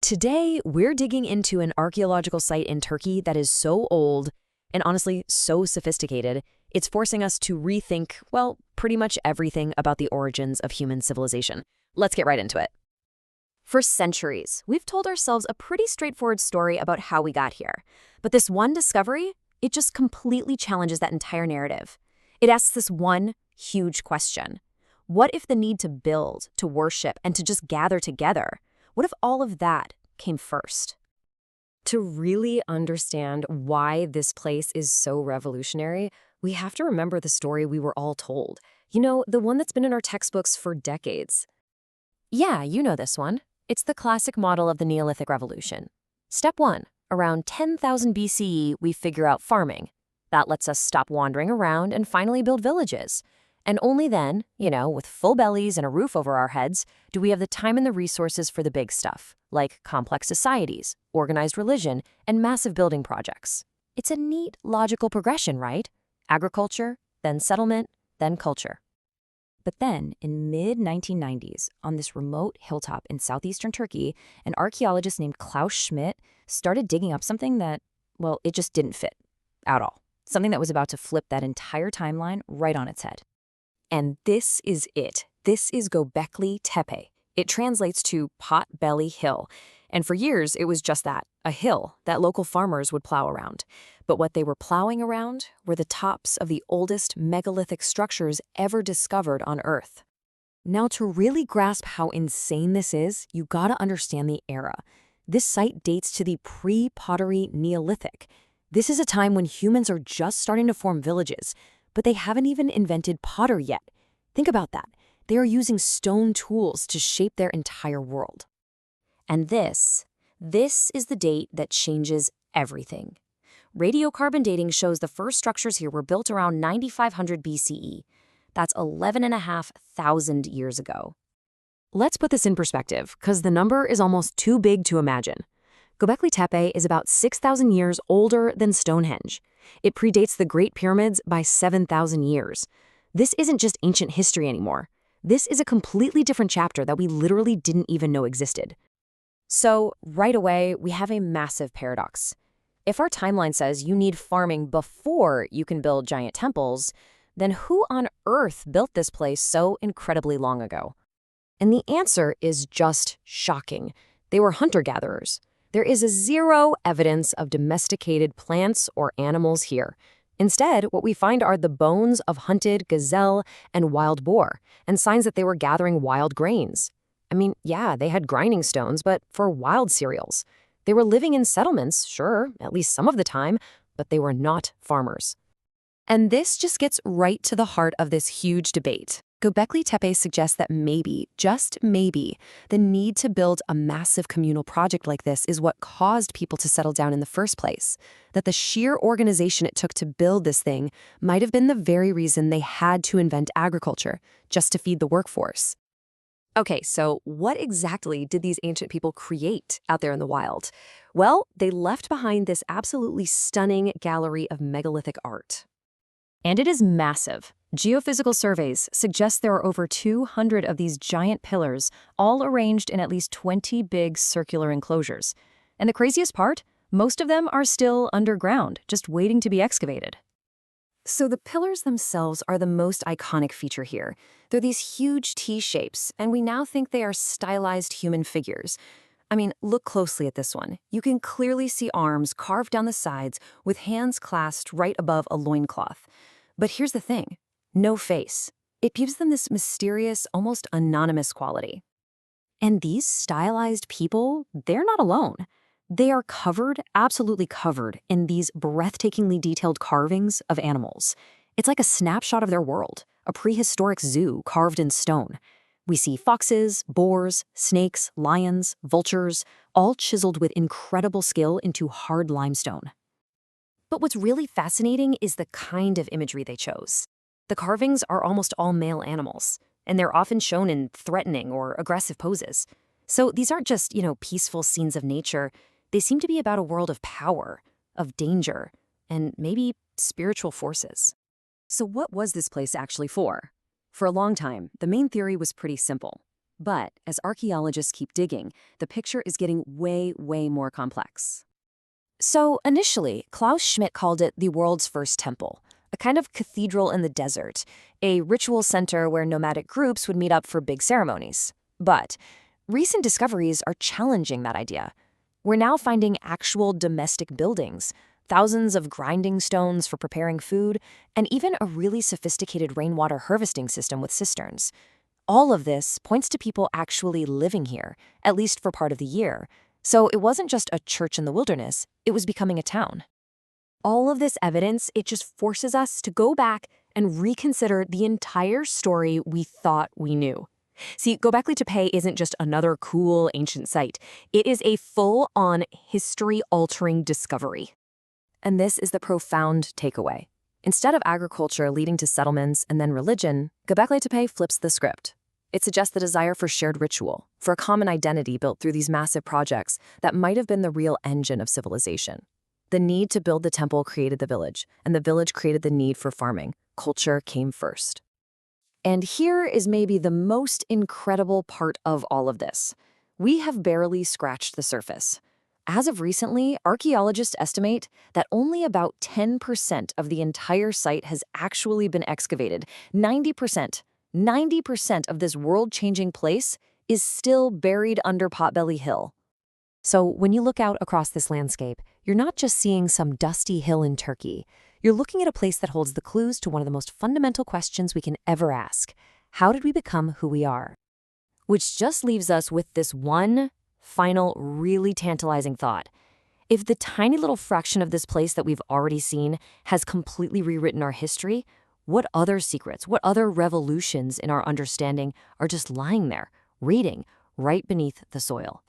Today, we're digging into an archaeological site in Turkey that is so old and honestly so sophisticated, it's forcing us to rethink, well, pretty much everything about the origins of human civilization. Let's get right into it. For centuries, we've told ourselves a pretty straightforward story about how we got here. But this one discovery, it just completely challenges that entire narrative. It asks this one huge question. What if the need to build, to worship, and to just gather together, what if all of that came first? To really understand why this place is so revolutionary, we have to remember the story we were all told. You know, the one that's been in our textbooks for decades. Yeah, you know this one. It's the classic model of the Neolithic Revolution. Step 1. Around 10,000 BCE, we figure out farming. That lets us stop wandering around and finally build villages. And only then, with full bellies and a roof over our heads, do we have the time and the resources for the big stuff, like complex societies, organized religion, and massive building projects. It's a neat, logical progression, right? Agriculture, then settlement, then culture. But then, in mid-1990s, on this remote hilltop in southeastern Turkey, an archaeologist named Klaus Schmidt started digging up something that, well, it just didn't fit at all. Something that was about to flip that entire timeline right on its head. And this is it. This is Göbekli Tepe. It translates to pot-belly hill. And for years, it was just that, a hill that local farmers would plow around. But what they were plowing around were the tops of the oldest megalithic structures ever discovered on Earth. Now, to really grasp how insane this is, you gotta understand the era. This site dates to the pre-pottery Neolithic. This is a time when humans are just starting to form villages, but they haven't even invented pottery yet. Think about that. They are using stone tools to shape their entire world. And this is the date that changes everything. Radiocarbon dating shows the first structures here were built around 9500 BCE. That's 11,500 years ago. Let's put this in perspective, because the number is almost too big to imagine. Göbekli Tepe is about 6,000 years older than Stonehenge. It predates the Great Pyramids by 7,000 years. This isn't just ancient history anymore. This is a completely different chapter that we literally didn't even know existed. So, right away, we have a massive paradox. If our timeline says you need farming before you can build giant temples, then who on earth built this place so incredibly long ago? And the answer is just shocking. They were hunter-gatherers. There is zero evidence of domesticated plants or animals here. Instead, what we find are the bones of hunted gazelle and wild boar, and signs that they were gathering wild grains. I mean, yeah, they had grinding stones, but for wild cereals. They were living in settlements, sure, at least some of the time, but they were not farmers. And this just gets right to the heart of this huge debate. Göbekli Tepe suggests that maybe, just maybe, the need to build a massive communal project like this is what caused people to settle down in the first place. That the sheer organization it took to build this thing might have been the very reason they had to invent agriculture, just to feed the workforce. Okay, so what exactly did these ancient people create out there in the wild? Well, they left behind this absolutely stunning gallery of megalithic art. And it is massive. Geophysical surveys suggest there are over 200 of these giant pillars, all arranged in at least 20 big circular enclosures. And the craziest part? Most of them are still underground, just waiting to be excavated. So the pillars themselves are the most iconic feature here. They're these huge T-shapes, and we now think they are stylized human figures. I mean, look closely at this one. You can clearly see arms carved down the sides with hands clasped right above a loincloth. But here's the thing. No face. It gives them this mysterious, almost anonymous quality. And these stylized people, they're not alone. They are covered, absolutely covered, in these breathtakingly detailed carvings of animals. It's like a snapshot of their world, a prehistoric zoo carved in stone. We see foxes, boars, snakes, lions, vultures, all chiseled with incredible skill into hard limestone. But what's really fascinating is the kind of imagery they chose. The carvings are almost all male animals, and they're often shown in threatening or aggressive poses. So these aren't just, peaceful scenes of nature. They seem to be about a world of power, of danger, and maybe spiritual forces. So what was this place actually for? For a long time, the main theory was pretty simple. But as archaeologists keep digging, the picture is getting way, way more complex. So initially, Klaus Schmidt called it the world's first temple, a kind of cathedral in the desert, a ritual center where nomadic groups would meet up for big ceremonies. But recent discoveries are challenging that idea. We're now finding actual domestic buildings, thousands of grinding stones for preparing food, and even a really sophisticated rainwater harvesting system with cisterns. All of this points to people actually living here, at least for part of the year. So it wasn't just a church in the wilderness, it was becoming a town. All of this evidence, it just forces us to go back and reconsider the entire story we thought we knew. See, Göbekli Tepe isn't just another cool ancient site. It is a full-on history-altering discovery. And this is the profound takeaway. Instead of agriculture leading to settlements and then religion, Göbekli Tepe flips the script. It suggests the desire for shared ritual, for a common identity built through these massive projects that might have been the real engine of civilization. The need to build the temple created the village, and the village created the need for farming. Culture came first. And here is maybe the most incredible part of all of this. We have barely scratched the surface. As of recently, archaeologists estimate that only about 10% of the entire site has actually been excavated. 90% of this world-changing place is still buried under Potbelly Hill. So when you look out across this landscape, you're not just seeing some dusty hill in Turkey. You're looking at a place that holds the clues to one of the most fundamental questions we can ever ask. How did we become who we are? Which just leaves us with this one final, really tantalizing thought. If the tiny little fraction of this place that we've already seen has completely rewritten our history, what other secrets, what other revolutions in our understanding are just lying there, waiting right beneath the soil?